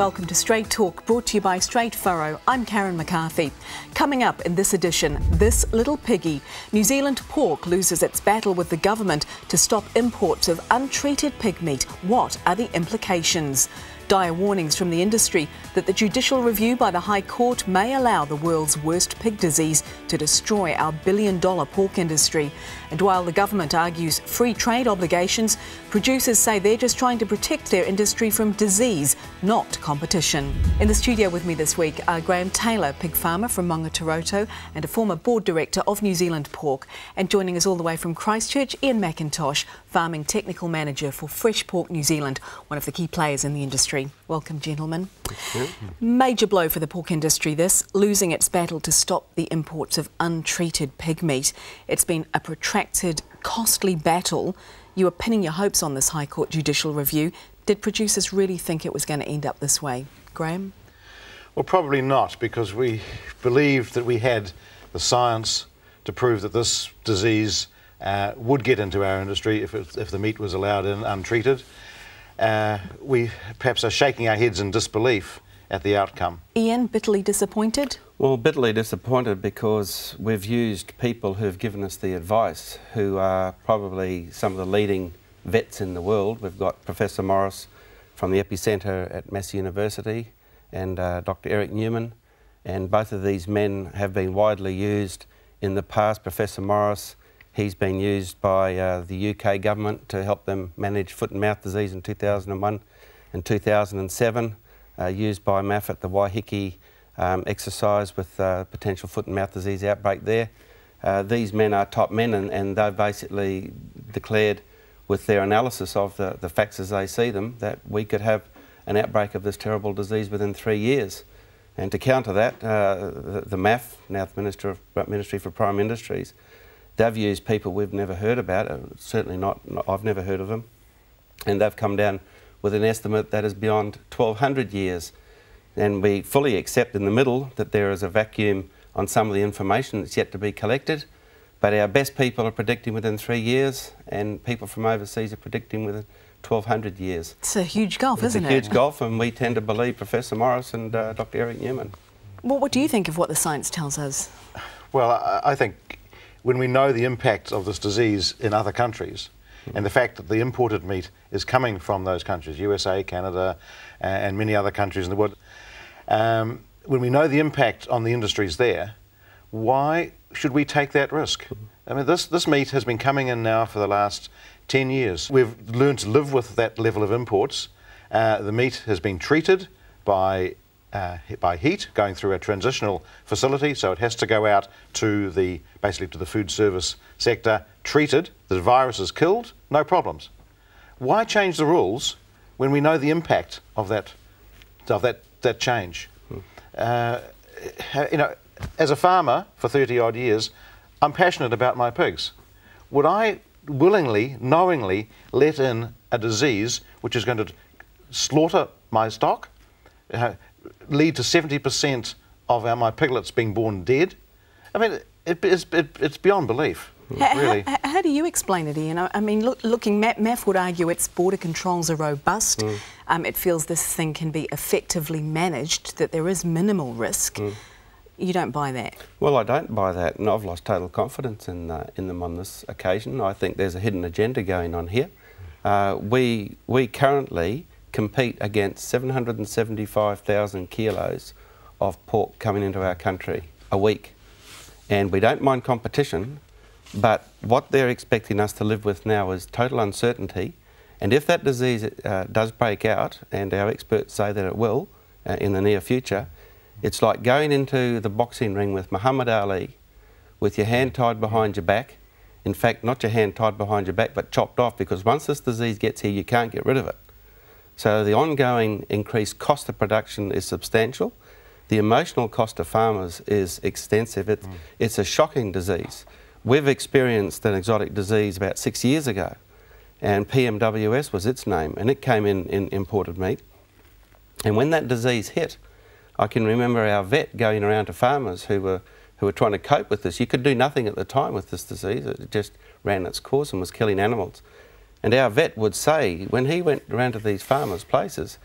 welcome to Straight Talk, brought to you by Straight Furrow. I'm Karen McCarthy. Coming up in this edition, this little piggy. New Zealand pork loses its battle with the government to stop imports of untreated pig meat. What are the implications? Dire warnings from the industry that the judicial review by the High Court may allow the world's worst pig disease to destroy our billion-dollar pork industry. And while the government argues free trade obligations, producers say they're just trying to protect their industry from disease, not competition. In the studio with me this week are Graham Taylor, pig farmer from Maungataroto and a former board director of New Zealand Pork. And joining us all the way from Christchurch, Ian McIntosh, farming technical manager for Fresh Pork New Zealand, one of the key players in the industry. Welcome, gentlemen. Major blow for the pork industry, this, losing its battle to stop the imports of untreated pig meat. It's been a protracted, costly battle. You were pinning your hopes on this High Court judicial review. Did producers really think it was going to end up this way? Graham? Well, probably not, because we believed that we had the science to prove that this disease would get into our industry if the meat was allowed in untreated. We perhaps are shaking our heads in disbelief at the outcome. Ian, bitterly disappointed? Well, bitterly disappointed because we've used people who've given us the advice, who are probably some of the leading vets in the world. We've got Professor Morris from the Epicentre at Massey University and Dr. Eric Newman, and both of these men have been widely used in the past. Professor Morris, he's been used by the UK government to help them manage foot and mouth disease in 2001 and 2007, used by MAF at the Waiheke exercise with potential foot and mouth disease outbreak there. These men are top men, and they've basically declared with their analysis of the facts as they see them that we could have an outbreak of this terrible disease within 3 years. And to counter that, the MAF, now the Ministry for Primary Industries, they've used people we've never heard about, certainly not, I've never heard of them, and they've come down with an estimate that is beyond 1,200 years. And we fully accept in the middle that there is a vacuum on some of the information that's yet to be collected, but our best people are predicting within 3 years, and people from overseas are predicting within 1,200 years. It's a huge gulf, isn't it? It's a huge gulf, and we tend to believe Professor Morris and Dr. Eric Newman. Well, what do you think of what the science tells us? Well, I think when we know the impact of this disease in other countries and the fact that the imported meat is coming from those countries, USA, Canada and many other countries in the world, when we know the impact on the industries there, why should we take that risk? I mean, this meat has been coming in now for the last 10 years. We've learned to live with that level of imports. The meat has been treated by heat, going through a transitional facility, so it has to go out to basically to the food service sector, treated, the virus is killed, no problems. Why change the rules when we know the impact of that change? You know, as a farmer for 30 odd years, I'm passionate about my pigs. Would I willingly, knowingly let in a disease which is going to slaughter my stock? Lead to 70% of my piglets being born dead? I mean, it's beyond belief, really. How do you explain it, Ian? I mean, looking, MAF would argue its border controls are robust. It feels this thing can be effectively managed, that there is minimal risk. You don't buy that? Well, I don't buy that, and I've lost total confidence in them on this occasion. I think there's a hidden agenda going on here. We currently compete against 775,000 kilos of pork coming into our country a week. And we don't mind competition, but what they're expecting us to live with now is total uncertainty. And if that disease does break out, and our experts say that it will in the near future, it's like going into the boxing ring with Muhammad Ali with your hand tied behind your back. In fact, not your hand tied behind your back, but chopped off, because once this disease gets here, you can't get rid of it. So the ongoing increased cost of production is substantial. The emotional cost to farmers is extensive. It's a shocking disease. We've experienced an exotic disease about 6 years ago, and PMWS was its name, and it came in imported meat. And when that disease hit, I can remember our vet going around to farmers who were trying to cope with this. You could do nothing at the time with this disease. It just ran its course and was killing animals. And our vet would say, when he went around to these farmers' places,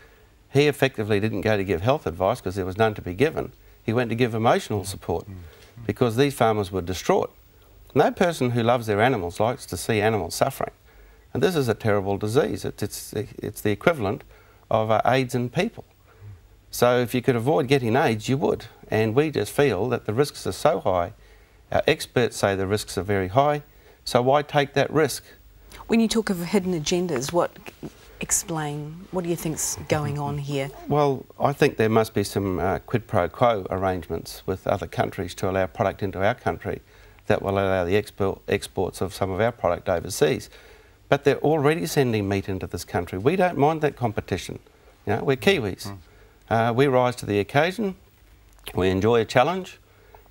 He effectively didn't go to give health advice because there was none to be given. He went to give emotional support because these farmers were distraught. No person who loves their animals likes to see animals suffering. And this is a terrible disease. It's the equivalent of AIDS in people. So if you could avoid getting AIDS, you would. And we just feel that the risks are so high. Our experts say the risks are very high, so why take that risk? When you talk of hidden agendas, explain, what do you think's going on here? Well, I think there must be some quid pro quo arrangements with other countries to allow product into our country that will allow the exports of some of our product overseas. But they're already sending meat into this country. We don't mind that competition. You know, we're Kiwis. We rise to the occasion. We enjoy a challenge,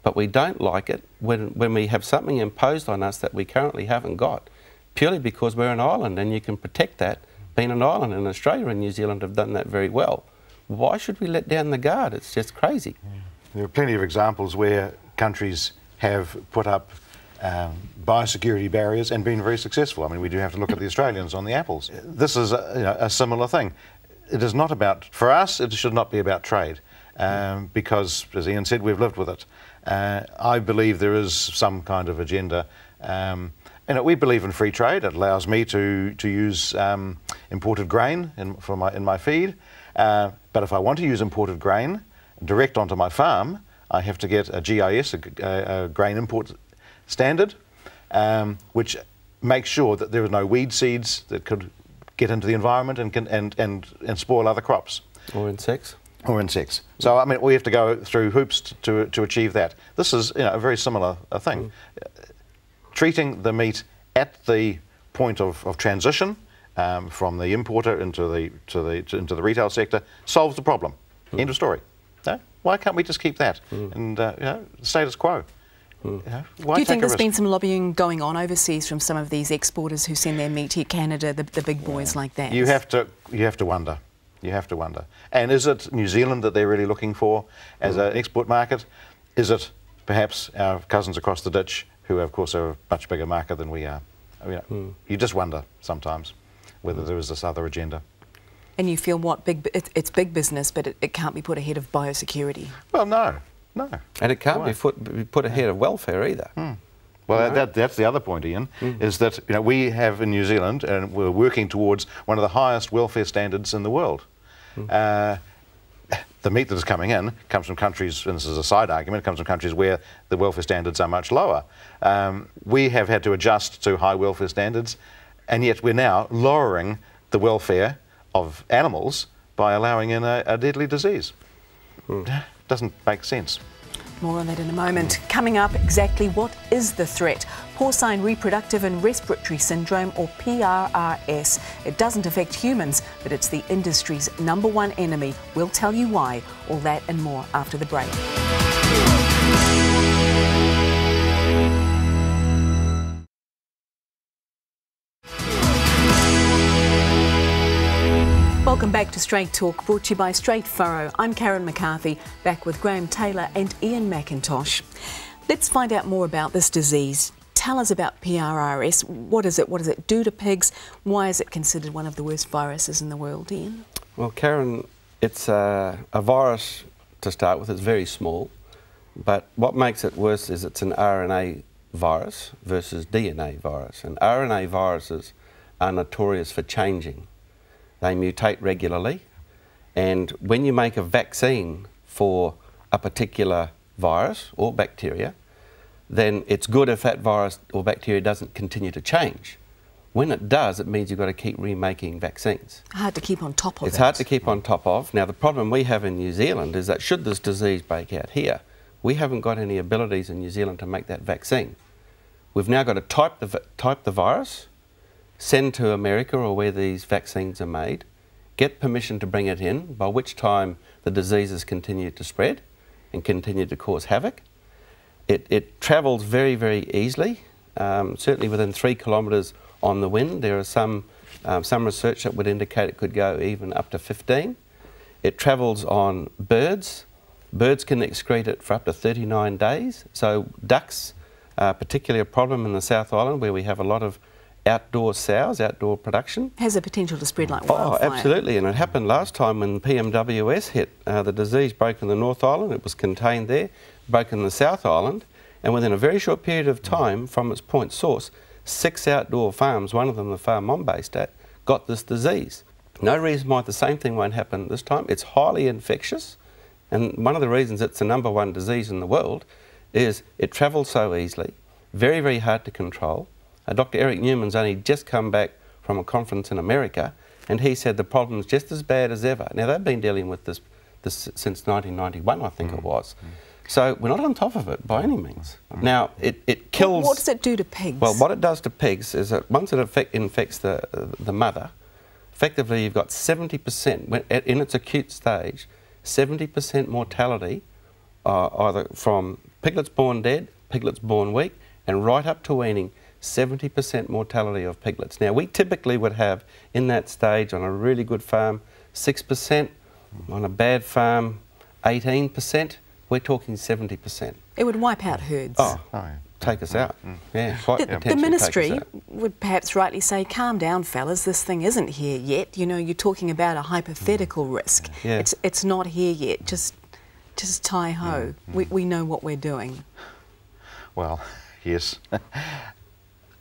but we don't like it when we have something imposed on us that we currently haven't got, purely because we're an island and you can protect that. Being an island, in Australia and New Zealand have done that very well. Why should we let down the guard? It's just crazy. There are plenty of examples where countries have put up biosecurity barriers and been very successful. I mean, we do have to look at the Australians on the apples. This is a similar thing. It is not about, for us, it should not be about trade, because, as Ian said, we've lived with it. I believe there is some kind of agenda. We believe in free trade. It allows me to use imported grain in my feed. But if I want to use imported grain direct onto my farm, I have to get a GIS, a grain import standard, which makes sure that there are no weed seeds that could get into the environment and spoil other crops. Or insects. Or insects. So, I mean, we have to go through hoops to achieve that. This is a very similar thing. Treating the meat at the point of transition from the importer into the retail sector solves the problem. End of story. No? Why can't we just keep that and status quo? Do you think there's been some lobbying going on overseas from some of these exporters who send their meat here, Canada, the big boys like that? You have to wonder. You have to wonder. And is it New Zealand that they're really looking for as an export market? Is it perhaps our cousins across the ditch, who of course are a much bigger market than we are? I mean, you just wonder sometimes whether there is this other agenda. And you feel what? It's big business, but it can't be put ahead of biosecurity? Well, no. No. And it can't be put ahead of welfare either. Well, that's the other point, Ian, is that we have in New Zealand, and we're working towards one of the highest welfare standards in the world. The meat that is coming in comes from countries, and this is a side argument, comes from countries where the welfare standards are much lower. We have had to adjust to high welfare standards, and yet we're now lowering the welfare of animals by allowing in a deadly disease. Doesn't make sense. More on that in a moment. Coming up, exactly what is the threat? Porcine reproductive and respiratory syndrome, or PRRS. It doesn't affect humans, but it's the industry's #1 enemy. We'll tell you why. All that and more after the break. Welcome back to Straight Talk, brought to you by Straight Furrow. I'm Karen McCarthy, back with Graham Taylor and Ian McIntosh. Let's find out more about this disease. Tell us about PRRS. What is it? What does it do to pigs? Why is it considered one of the worst viruses in the world, Ian? Well, Karen, it's a virus to start with. It's very small. But what makes it worse is it's an RNA virus versus DNA virus. And RNA viruses are notorious for changing. They mutate regularly, and when you make a vaccine for a particular virus or bacteria, then it's good if that virus or bacteria doesn't continue to change. When it does, it means you've got to keep remaking vaccines. Hard to keep on top of it. It's hard to keep on top of. Now, the problem we have in New Zealand is that should this disease break out here, we haven't got any abilities in New Zealand to make that vaccine. We've now got to type the virus, send to America or where these vaccines are made, get permission to bring it in, by which time the diseases continue to spread and continue to cause havoc. It travels very, very easily, certainly within 3 kilometres on the wind. There are some research that would indicate it could go even up to 15. It travels on birds. Birds can excrete it for up to 39 days. So ducks, particularly a problem in the South Island where we have a lot of outdoor sows, outdoor production. Has the potential to spread like wildfire. Oh, absolutely, and it happened last time when PMWS hit. The disease broke in the North Island, it was contained there, broke in the South Island, and within a very short period of time from its point source, 6 outdoor farms, one of them the farm I'm based at, got this disease. No reason why the same thing won't happen this time. It's highly infectious, and one of the reasons it's the #1 disease in the world is it travels so easily, very, very hard to control. Dr. Eric Newman's only just come back from a conference in America, and he said the problem's just as bad as ever. Now, they've been dealing with this since 1991, I think it was. So we're not on top of it by any means. Now, it kills... What does it do to pigs? Well, what it does to pigs is that once it infects the mother, effectively you've got 70%, in its acute stage, 70% mortality, either from piglets born dead, piglets born weak, and right up to weaning, 70% mortality of piglets. Now, we typically would have, in that stage, on a really good farm, 6%, on a bad farm, 18%. We're talking 70%. It would wipe out herds. Oh, take us out. Yeah, quite the ministry would perhaps rightly say, calm down, fellas, this thing isn't here yet. You know, you're talking about a hypothetical risk. Yeah. It's not here yet. Just tie-ho. We know what we're doing. Well, yes.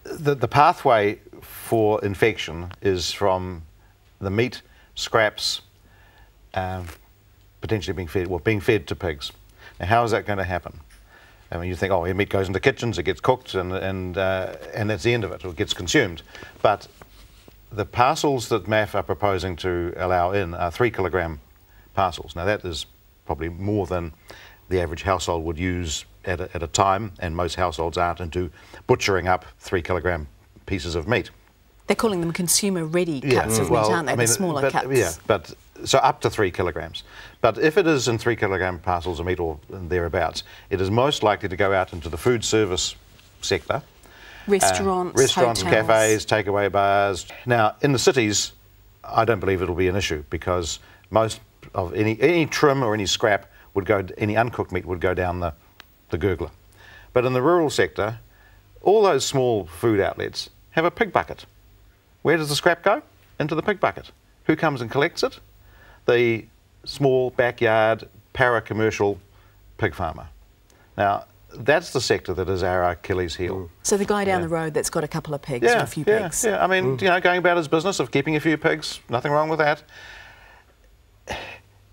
The pathway for infection is from the meat scraps potentially being fed to pigs. Now, how is that going to happen? I mean, you think, oh, your meat goes into kitchens, it gets cooked, and that's the end of it, or it gets consumed. But the parcels that MAF are proposing to allow in are 3 kilogram parcels. Now, that is probably more than the average household would use at a time, and most households aren't into butchering up 3 kilogram pieces of meat. They're calling them consumer-ready cuts of meat, aren't they? The smaller cuts. Yeah, but so up to 3 kilograms. But if it is in 3 kilogram parcels of meat or thereabouts, it is most likely to go out into the food service sector. Restaurants, hotels. Cafes, takeaway bars. Now, in the cities, I don't believe it'll be an issue because most of any trim or any scrap would go, any uncooked meat would go down the gurgler. But in the rural sector, all those small food outlets have a pig bucket. Where does the scrap go? Into the pig bucket. Who comes and collects it? The small backyard para-commercial pig farmer. Now, that's the sector that is our Achilles heel. So the guy down the road that's got a couple of pigs or a few pigs. Yeah, I mean, you know, going about his business of keeping a few pigs, nothing wrong with that.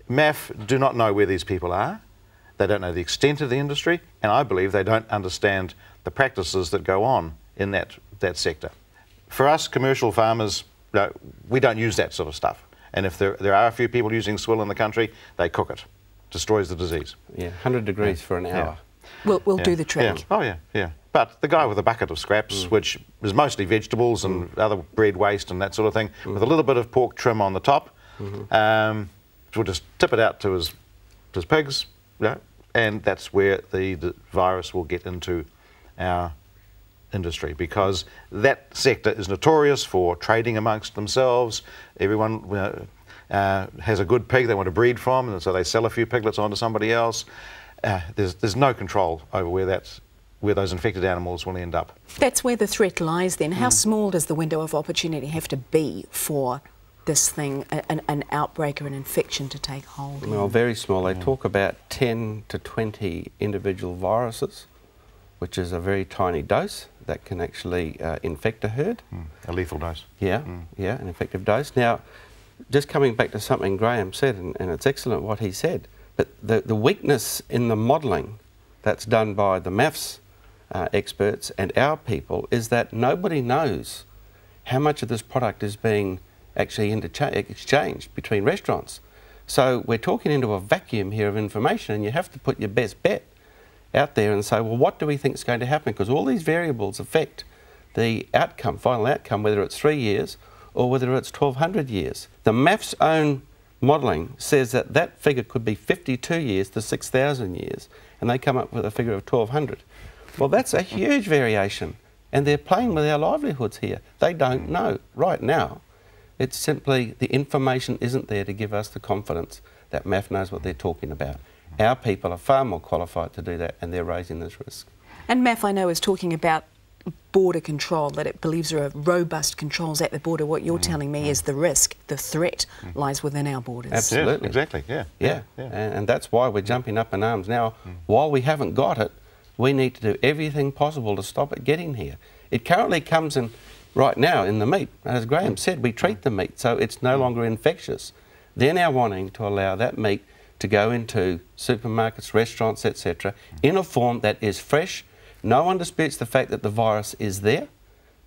MAF do not know where these people are. They don't know the extent of the industry, and I believe they don't understand the practices that go on in that sector. For us commercial farmers, we don't use that sort of stuff. And if there are a few people using swill in the country, they cook it. Destroys the disease. Yeah, 100 degrees for an hour. We'll do the trick. Yeah. Oh, yeah. But the guy with a bucket of scraps, which is mostly vegetables and other bread waste and that sort of thing, with a little bit of pork trim on the top, will just tip it out to his pigs, and that's where the virus will get into our industry, because that sector is notorious for trading amongst themselves. Everyone has a good pig they want to breed from, and so they sell a few piglets onto somebody else. There's no control over where those infected animals will end up. That's where the threat lies then. How small does the window of opportunity have to be for this thing, an outbreak or an infection to take hold? Well, very small. They talk about 10 to 20 individual viruses, which is a very tiny dose that can actually infect a herd. A lethal dose. Yeah, yeah, an effective dose. Now, just coming back to something Graham said, and it's excellent what he said, but the weakness in the modelling that's done by the MAFS experts and our people is that nobody knows how much of this product is being actually exchanged between restaurants. So we're talking into a vacuum here of information, and you have to put your best bet out there and say, well, what do we think is going to happen? Because all these variables affect the outcome, final outcome, whether it's 3 years or whether it's 1,200 years. The MAF's own modelling says that that figure could be 52 years to 6,000 years, and they come up with a figure of 1,200. Well, that's a huge variation, and they're playing with our livelihoods here. They don't know right now. It's simply the information isn't there to give us the confidence that MAF knows what they're talking about. Our people are far more qualified to do that, and they're raising this risk. And MAF, I know, is talking about border control, that it believes there are robust controls at the border. What you're telling me is the risk, the threat lies within our borders. Absolutely. Yes, exactly, yeah. And that's why we're jumping up in arms now. While we haven't got it, we need to do everything possible to stop it getting here. It currently comes in right now in the meat. As Graham said, we treat the meat, so it's no longer infectious. They're now wanting to allow that meat to go into supermarkets, restaurants, etc., in a form that is fresh. No one disputes the fact that the virus is there.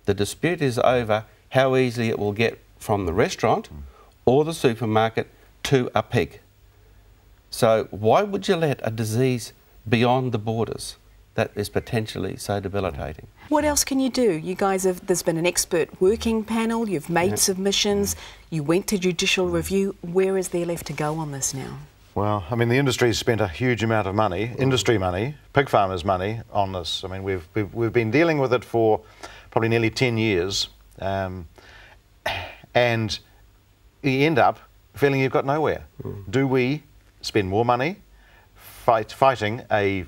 The dispute is over how easily it will get from the restaurant or the supermarket to a pig. So why would you let a disease beyond the borders that is potentially so debilitating? What else can you do? You guys have, there's been an expert working panel, you've made submissions, you went to judicial review. Where is there left to go on this now? Well, I mean, the industry's spent a huge amount of money, industry money, pig farmers' money on this. I mean, we've been dealing with it for probably nearly 10 years, and you end up feeling you've got nowhere. Do we spend more money fighting a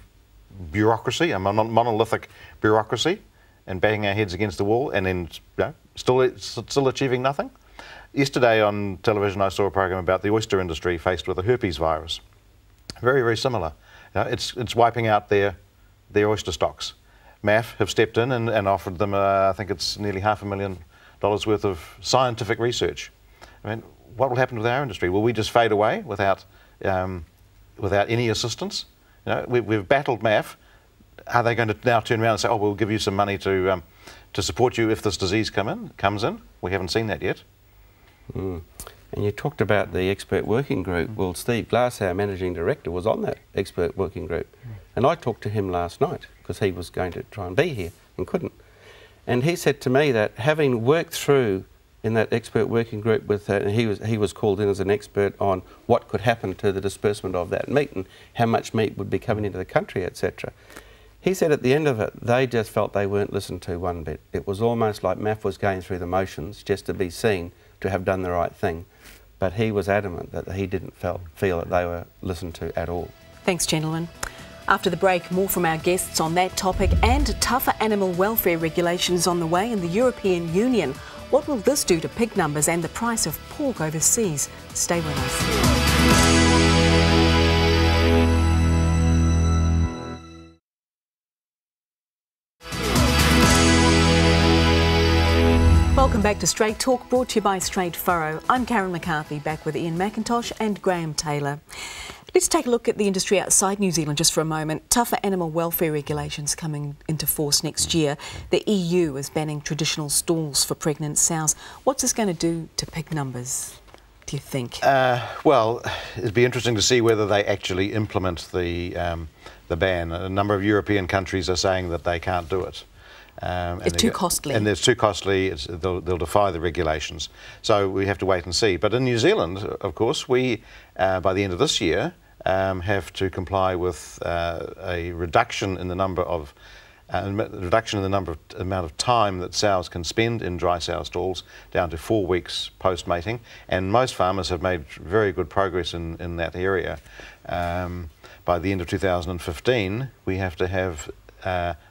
bureaucracy, a monolithic bureaucracy, and banging our heads against the wall, and then still achieving nothing? Yesterday on television I saw a program about the oyster industry faced with a herpes virus. Very, very similar. It's wiping out their oyster stocks. MAF have stepped in and offered them, I think it's nearly $500,000 worth of scientific research. I mean, what will happen with our industry? Will we just fade away without any assistance? You know, we've battled MAF. Are they going to now turn around and say, oh, we'll give you some money to support you if this disease comes in? We haven't seen that yet. And you talked about the expert working group. Well, Steve Glass, our managing director, was on that expert working group. And I talked to him last night because he was going to try and be here and couldn't. And he said to me that having worked through in that expert working group with, he was called in as an expert on what could happen to the disbursement of that meat and how much meat would be coming into the country, etc. He said at the end of it, they just felt they weren't listened to one bit. It was almost like MAF was going through the motions just to be seen to have done the right thing. But he was adamant that he didn't feel that they were listened to at all. Thanks, gentlemen. After the break, more from our guests on that topic, and tougher animal welfare regulations on the way in the European Union. What will this do to pig numbers and the price of pork overseas? Stay with us. Welcome back to Straight Talk, brought to you by Straight Furrow. I'm Karen McCarthy, back with Ian McIntosh and Graham Taylor. Let's take a look at the industry outside New Zealand just for a moment. Tougher animal welfare regulations coming into force next year. The EU is banning traditional stalls for pregnant sows. What's this going to do to pig numbers, do you think? Well, it'd be interesting to see whether they actually implement the ban. A number of European countries are saying that they can't do it. It's too costly. And it's too costly, they'll defy the regulations. So we have to wait and see. But in New Zealand, of course, we, by the end of this year, have to comply with a reduction in the number of amount of time that sows can spend in dry sow stalls down to 4 weeks post-mating. And most farmers have made very good progress in that area. By the end of 2015, we have to have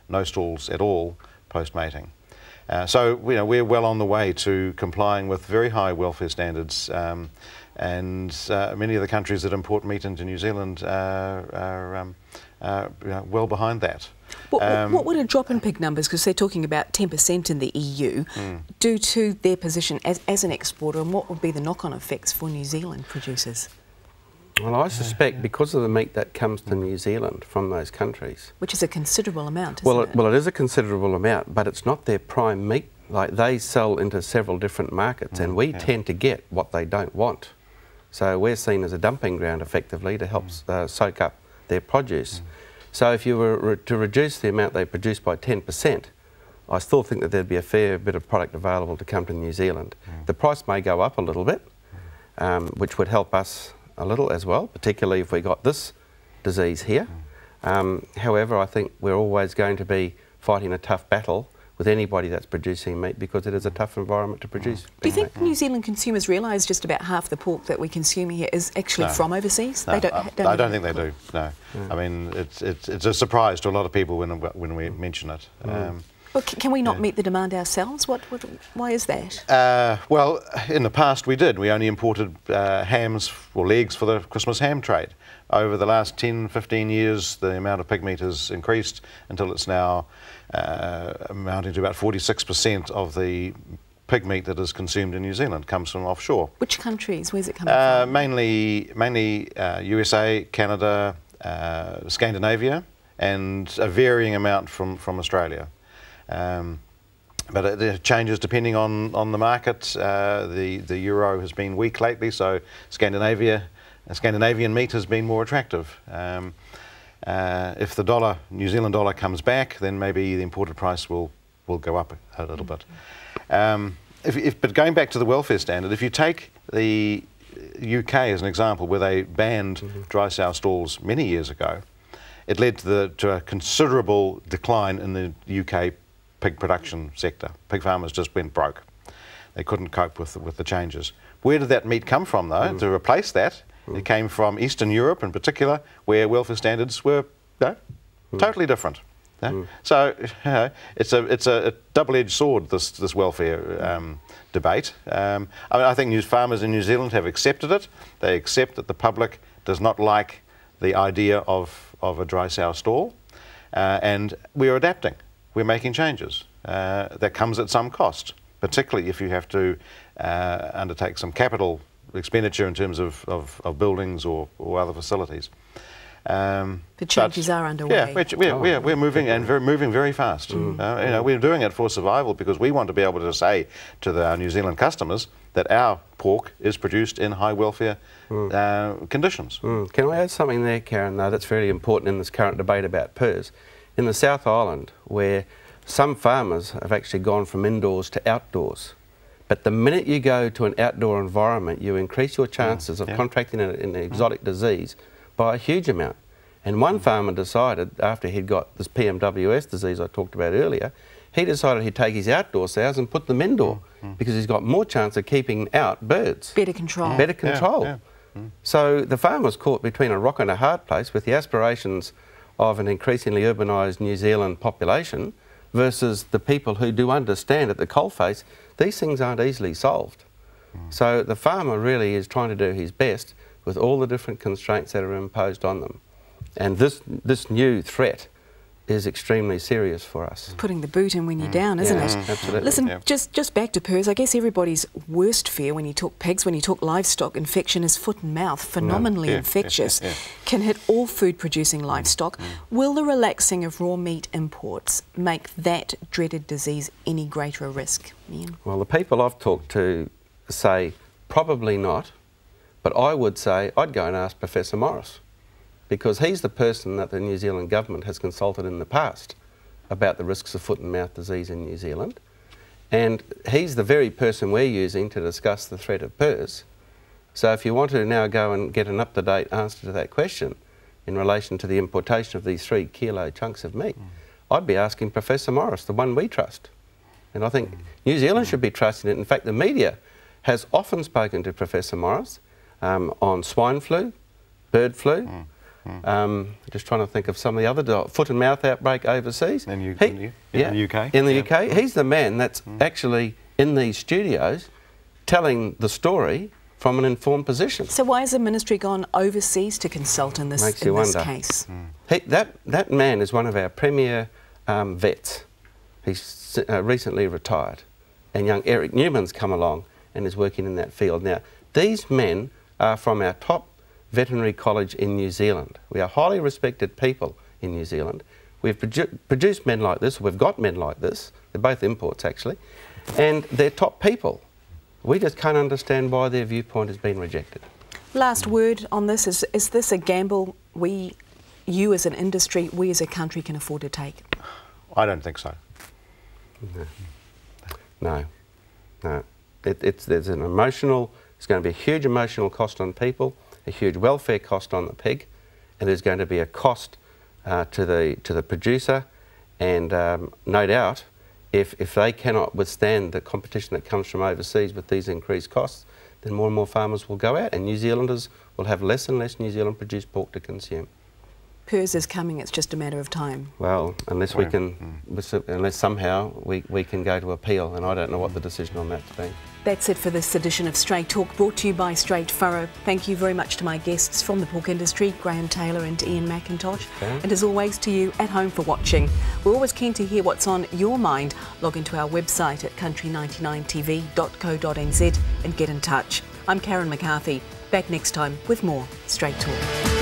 no stalls at all post-mating. So we're well on the way to complying with very high welfare standards, and many of the countries that import meat into New Zealand are well behind that. What would a drop in pig numbers, because they're talking about 10% in the EU, do to their position as an exporter, and what would be the knock-on effects for New Zealand producers? Well, I suspect because of the meat that comes to New Zealand from those countries. Which is a considerable amount, isn't it? Well, it is a considerable amount, but it's not their prime meat. Like, they sell into several different markets, and we tend to get what they don't want. So we're seen as a dumping ground, effectively, to help soak up their produce. So if you were to reduce the amount they produce by 10%, I still think that there'd be a fair bit of product available to come to New Zealand. The price may go up a little bit, which would help us a little as well, particularly if we got this disease here. However, I think we're always going to be fighting a tough battle with anybody that's producing meat, because it is a tough environment to produce. Do you think New Zealand consumers realise just about half the pork that we consume here is actually from overseas? No, I don't think they do, no. I mean, it's a surprise to a lot of people when we mention it. Well, can we not meet the demand ourselves? Why is that? Well, in the past we did. We only imported hams or legs for the Christmas ham trade. Over the last 10, 15 years, the amount of pig meat has increased until it's now amounting to about 46% of the pig meat that is consumed in New Zealand comes from offshore. Which countries? Where's it coming from? Mainly USA, Canada, Scandinavia, and a varying amount from Australia. But it changes depending on the market. The euro has been weak lately, so Scandinavian meat has been more attractive. If the New Zealand dollar comes back, then maybe the imported price will go up a little bit. But going back to the welfare standard, if you take the UK as an example, where they banned dry sow stalls many years ago, it led to a considerable decline in the UK pig production sector. Pig farmers just went broke. They couldn't cope with the changes. Where did that meat come from, though, to replace that? It came from Eastern Europe in particular, where welfare standards were totally different. So it's a double-edged sword, this welfare debate. I think farmers in New Zealand have accepted it. They accept that the public does not like the idea of a dry sow stall, and we are adapting. We're making changes. That comes at some cost, particularly if you have to undertake some capital expenditure in terms of buildings or other facilities. The changes are underway. Yeah, we're moving and moving very fast. We're doing it for survival because we want to be able to say to our New Zealand customers that our pork is produced in high welfare conditions. Can I add something there, Karen, though, that's very important in this current debate about PRRS? In the South Island, where some farmers have actually gone from indoors to outdoors, but the minute you go to an outdoor environment, you increase your chances of contracting an exotic disease by a huge amount. And one farmer decided, after he'd got this PMWS disease I talked about earlier, he decided he'd take his outdoor sows and put them indoor because he's got more chance of keeping out birds. Better control. Better control. So the farmer's caught between a rock and a hard place with the aspirations of an increasingly urbanised New Zealand population versus the people who do understand at the coalface these things aren't easily solved. So the farmer really is trying to do his best with all the different constraints that are imposed on them. And this new threat is extremely serious for us. Putting the boot in when you're down, isn't it? Absolutely. Listen, just back to PRRS, I guess everybody's worst fear when you talk pigs, when you talk livestock infection is foot and mouth, phenomenally infectious, can hit all food-producing livestock. Will the relaxing of raw meat imports make that dreaded disease any greater a risk, Ian? Well, the people I've talked to say probably not, but I would say I'd go and ask Professor Morris, because he's the person that the New Zealand government has consulted in the past about the risks of foot and mouth disease in New Zealand. And he's the very person we're using to discuss the threat of PRRS. So if you want to now go and get an up-to-date answer to that question in relation to the importation of these 3 kilo chunks of meat, I'd be asking Professor Morris, the one we trust. And I think New Zealand should be trusting it. In fact, the media has often spoken to Professor Morris on swine flu, bird flu, just trying to think of some of the other foot and mouth outbreak overseas. In the UK? In the UK. He's the man that's actually in these studios telling the story from an informed position. So why has the ministry gone overseas to consult in this, case? That man is one of our premier vets. He's recently retired. And young Eric Newman's come along and is working in that field. Now, these men are from our top veterinary college in New Zealand. We are highly respected people in New Zealand. We've produced men like this, we've got men like this, they're both imports actually, and they're top people. We just can't understand why their viewpoint has been rejected. Last word on this, is this a gamble you as an industry, we as a country can afford to take? I don't think so. No. There's an emotional, it's going to be a huge emotional cost on people, a huge welfare cost on the pig, and there's going to be a cost to the producer, and no doubt if they cannot withstand the competition that comes from overseas with these increased costs, then more and more farmers will go out and New Zealanders will have less and less New Zealand produced pork to consume. PERS is coming, it's just a matter of time. Well, unless we can, unless somehow we can go to appeal, and I don't know what the decision on that's been. That's it for this edition of Straight Talk, brought to you by Straight Furrow. Thank you very much to my guests from the pork industry, Graham Taylor and Ian McIntosh. Okay. And as always, to you at home for watching. We're always keen to hear what's on your mind. Log into our website at country99tv.co.nz and get in touch. I'm Karen McCarthy, back next time with more Straight Talk.